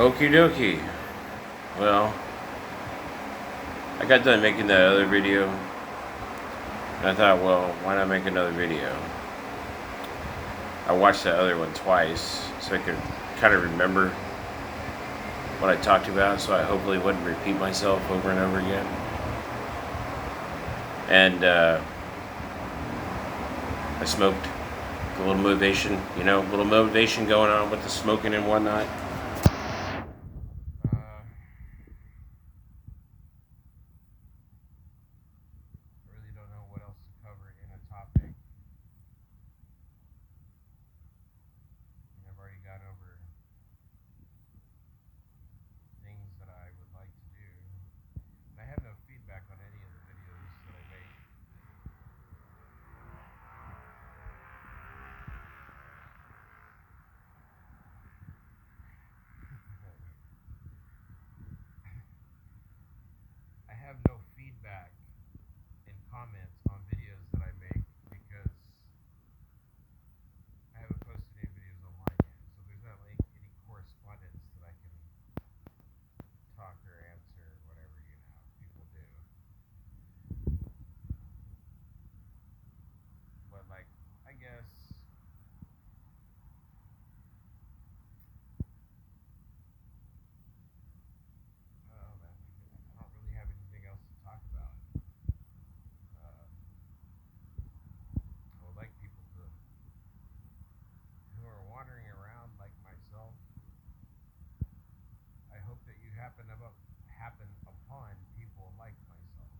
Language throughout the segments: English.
Okie dokie. Well, I got done making that other video, and I thought, well, why not make another video? I watched that other one twice, so I could kind of remember what I talked about, so I hopefully wouldn't repeat myself over and over again. And I smoked. A little motivation, a little motivation going on with the smoking and whatnot. I really don't know what else to cover in a topic. I've already gone over things that I would like to do. And I have no feedback on any of the videos that I make. I have no feedback and comments on videos that I make because I haven't posted any videos online yet. So there's not like any correspondence that I can talk or answer or whatever, people do. But I guess I don't really have anything else to talk about. I would like people who are wandering around like myself. I hope that you happen upon people like myself,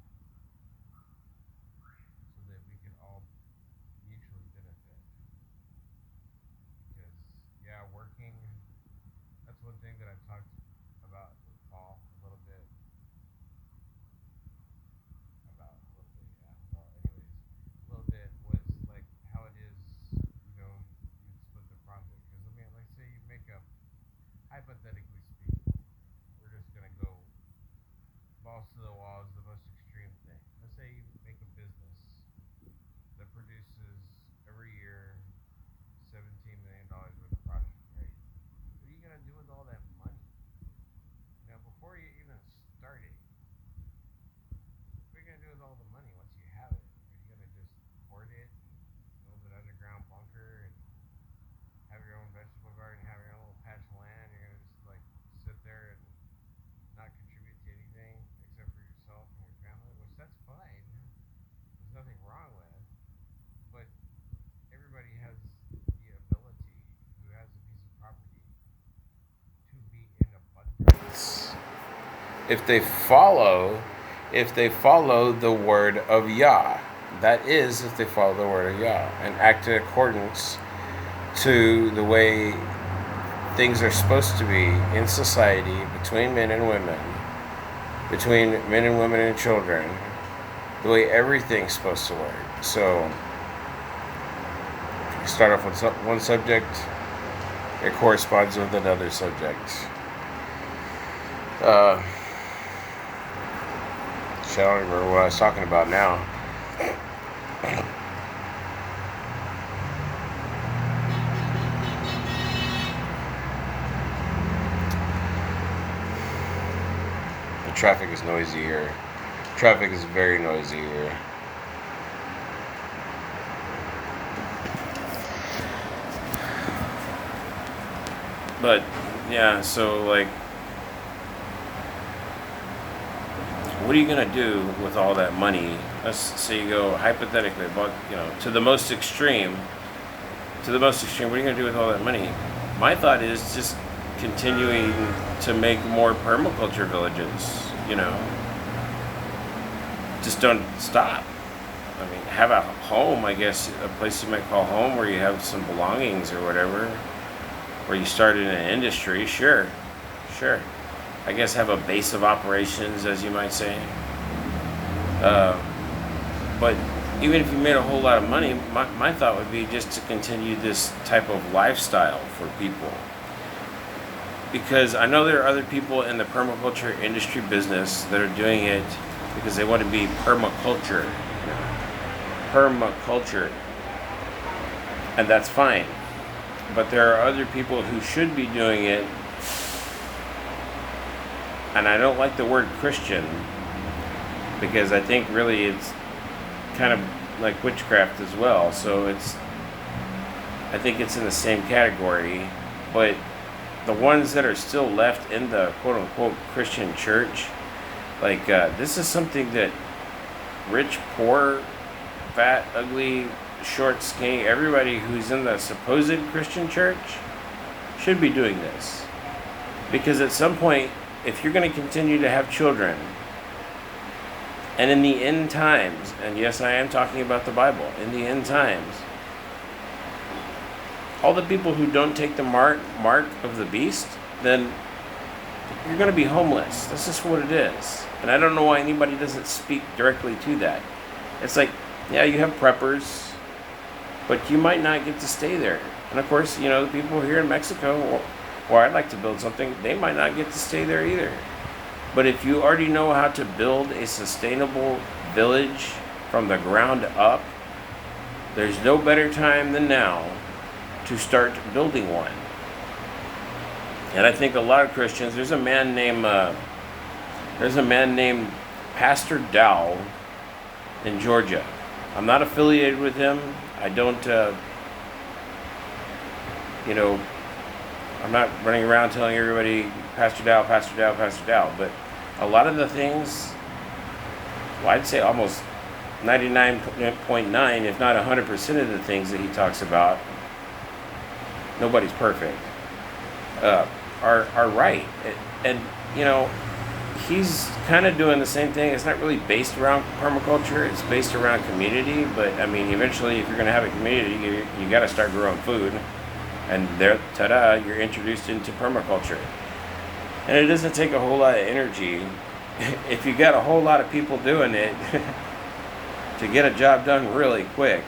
so that we can all mutually benefit. Because working. That's one thing that I've talked about with Paul a little bit. Was like how it is, you split the profit. Because let's say you make hypothetically speaking, we're just gonna go balls to the wall is the most extreme thing. Let's say you make a business that produces every year $17 million worth of profit, right? What are you gonna do with all that money? Before you even start it, what are you gonna do with all the money once you have it? Are you gonna just hoard it, build an underground bunker, and have your own vegetable garden, have your own little patch of land? You're gonna just sit there and not contribute to anything except for yourself and your family, which that's fine. There's nothing wrong with. But everybody has the ability, who has a piece of property, to be in abundance if they follow the word of Yah. That is, if they follow the word of Yah and act in accordance to the way things are supposed to be in society, between men and women, between men and women and children, the way everything's supposed to work. So you start off with one subject, it corresponds with another subject. I don't remember what I was talking about now. The traffic is noisy here. Traffic is very noisy here. But so what are you gonna do with all that money? Let's say you go hypothetically, but to the most extreme. What are you gonna do with all that money? My thought is just continuing to make more permaculture villages. Just don't stop. Have a home, I guess, a place you might call home, where you have some belongings or whatever, where you started an industry. Sure. I guess have a base of operations, as you might say. But even if you made a whole lot of money, my thought would be just to continue this type of lifestyle for people. Because I know there are other people in the permaculture industry business that are doing it because they want to be permaculture. And that's fine. But there are other people who should be doing it and I don't like the word Christian, because I think really it's kind of like witchcraft as well. So I think it's in the same category. But the ones that are still left in the quote-unquote Christian church, like this is something that rich, poor, fat, ugly, short, skinny, everybody who's in the supposed Christian church should be doing this. Because at some point, if you're going to continue to have children, and in the end times, and yes, I am talking about the Bible, in the end times, all the people who don't take the mark of the beast, then you're going to be homeless. That's just what it is. And I don't know why anybody doesn't speak directly to that. It's like, yeah, you have preppers, but you might not get to stay there. And of course, the people here in Mexico, or I'd like to build something, they might not get to stay there either. But if you already know how to build a sustainable village from the ground up, there's no better time than now to start building one. And I think a lot of Christians, there's a man named Pastor Dow in Georgia. I'm not affiliated with him. I don't, I'm not running around telling everybody Pastor Dow, Pastor Dow, Pastor Dow. But a lot of the things, well, I'd say almost 99.9, if not 100% of the things that he talks about, nobody's perfect, are right. And he's kind of doing the same thing. It's not really based around permaculture. It's based around community. But I mean, eventually, if you're going to have a community, you got to start growing food. And there, ta-da, you're introduced into permaculture. And it doesn't take a whole lot of energy if you got a whole lot of people doing it to get a job done really quick.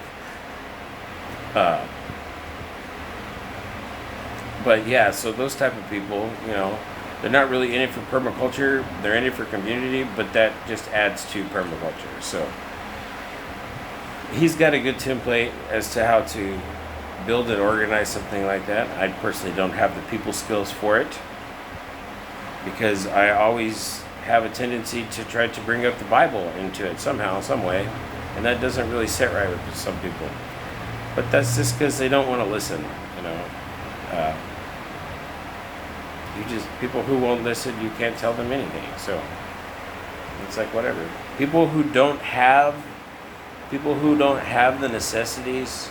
But yeah, so those type of people, they're not really in it for permaculture. They're in it for community, but that just adds to permaculture. So he's got a good template as to how to build and organize something like that. I personally don't have the people skills for it, because I always have a tendency to try to bring up the Bible into it somehow, some way, and that doesn't really sit right with some people. But that's just because they don't want to listen, people who won't listen, you can't tell them anything. So it's like whatever. People who don't have the necessities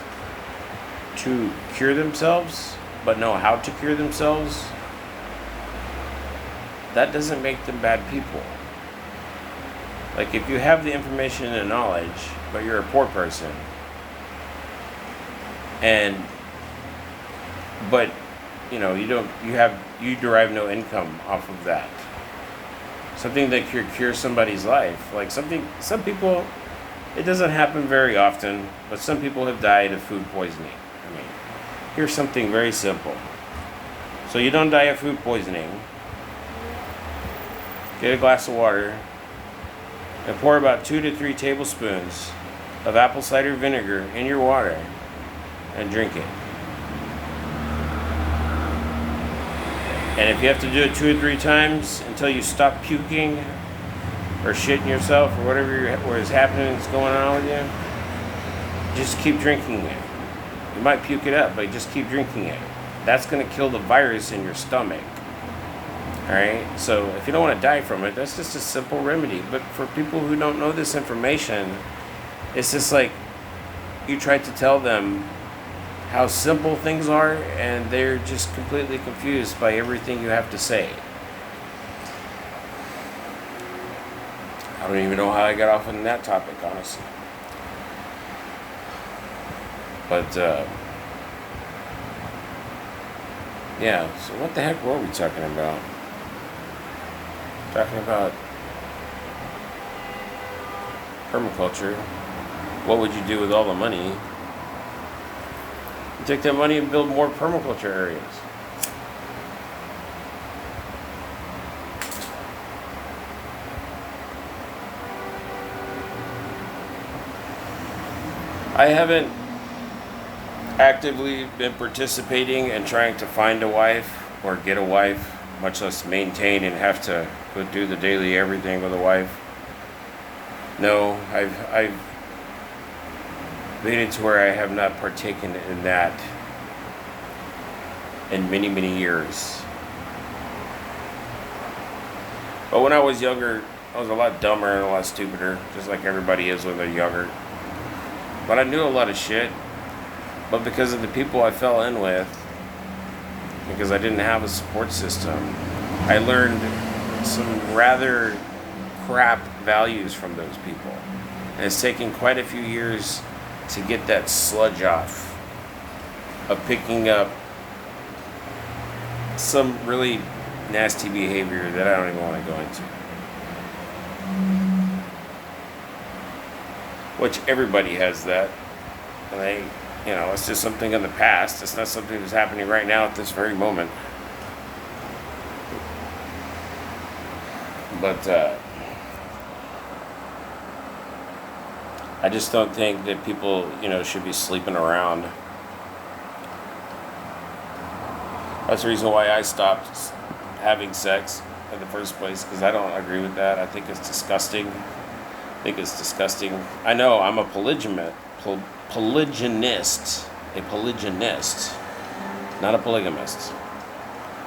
to cure themselves, but know how to cure themselves, that doesn't make them bad people. Like if you have the information and the knowledge, but you're a poor person, but you derive no income off of that. Something that could cure somebody's life. Like some people, it doesn't happen very often, but some people have died of food poisoning. I mean, here's something very simple. So you don't die of food poisoning. Get a glass of water and pour about 2 to 3 tablespoons of apple cider vinegar in your water and drink it. And if you have to do it 2 or 3 times until you stop puking or shitting yourself or whatever is happening is going on with you, just keep drinking it. You might puke it up, but just keep drinking it. That's going to kill the virus in your stomach. Alright? So if you don't want to die from it, that's just a simple remedy. But for people who don't know this information, it's just like you try to tell them how simple things are, and they're just completely confused by everything you have to say. I don't even know how I got off on that topic, honestly. But, yeah, so what the heck were we talking about? Talking about permaculture. What would you do with all the money? You take that money and build more permaculture areas. I haven't actively been participating and trying to find a wife or get a wife much less maintain and have to go do the daily everything with a wife. No, I've made it to where I have not partaken in that in many, many years. But when I was younger, I was a lot dumber and a lot stupider, just like everybody is when they're younger. But I knew a lot of shit. But because of the people I fell in with, because I didn't have a support system, I learned some rather crap values from those people. And it's taken quite a few years to get that sludge off of picking up some really nasty behavior that I don't even want to go into. Which everybody has that. And it's just something in the past. It's not something that's happening right now at this very moment. But I just don't think that people, should be sleeping around. That's the reason why I stopped having sex in the first place, because I don't agree with that. I think it's disgusting. I know I'm a polygynist, not a polygamist.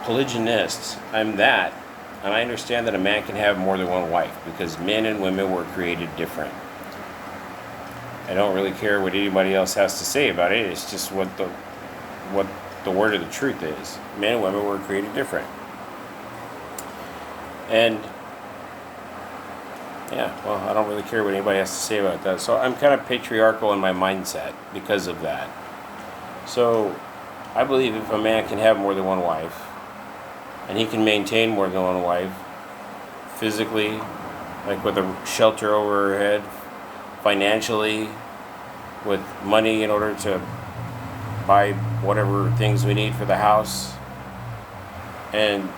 Polygynist. I'm that, and I understand that a man can have more than one wife because men and women were created different. I don't really care what anybody else has to say about it. It's just what the word of the truth is. Men and women were created different. And I don't really care what anybody has to say about that. So I'm kind of patriarchal in my mindset because of that. So I believe if a man can have more than one wife, and he can maintain more than one wife, physically, like with a shelter over her head, financially, with money in order to buy whatever things we need for the house, and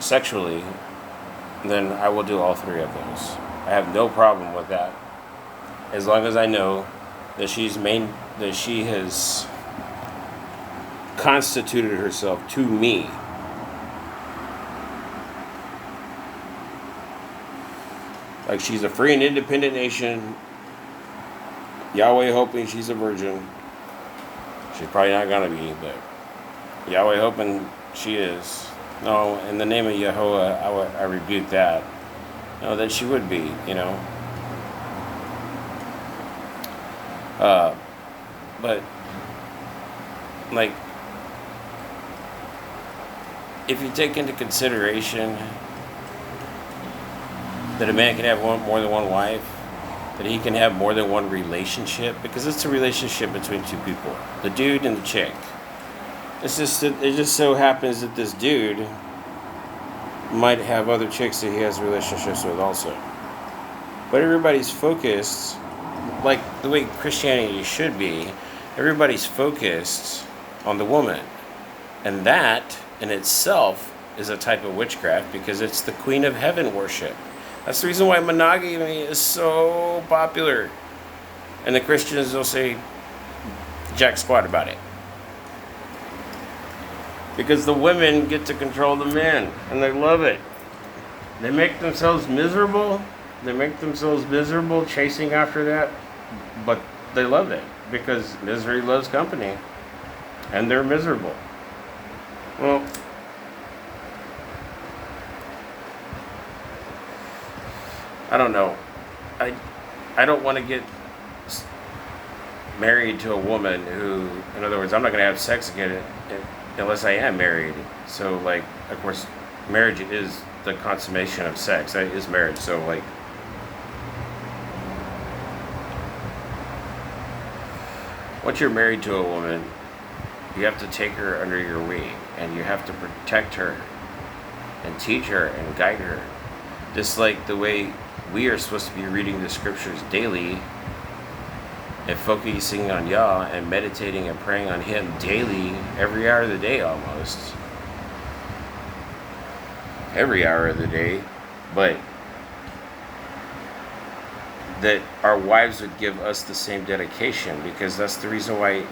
sexually, then I will do all three of those. I have no problem with that, as long as I know that she has constituted herself to me. Like she's a free and independent nation. Yahweh hoping she's a virgin. She's probably not gonna be, but Yahweh hoping she is. No, in the name of Yahuwah, I rebuke that. No, that she would be, But, like, if you take into consideration that a man can have more than one wife, that he can have more than one relationship, because it's a relationship between two people, the dude and the chick. It just so happens that this dude might have other chicks that he has relationships with also. But everybody's focused, like the way Christianity should be, everybody's focused on the woman. And that in itself is a type of witchcraft because it's the Queen of Heaven worship. That's the reason why monogamy is so popular. And the Christians will say jack squat about it. Because the women get to control the men, and they love it. They make themselves miserable. Chasing after that, but they love it because misery loves company, and they're miserable. Well, I don't know. I don't want to get married to a woman who, in other words, I'm not going to have sex again unless I am married. So, like, of course, marriage is the consummation of sex. That is marriage. So, like, once you're married to a woman, you have to take her under your wing, and you have to protect her and teach her and guide her. Just like the way we are supposed to be reading the scriptures daily and focusing on Yah and meditating and praying on Him daily, every hour of the day almost. Every hour of the day. But that our wives would give us the same dedication, because that's the reason why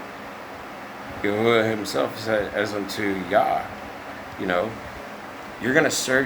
Yahuwah himself said, as unto Yah, you're going to serve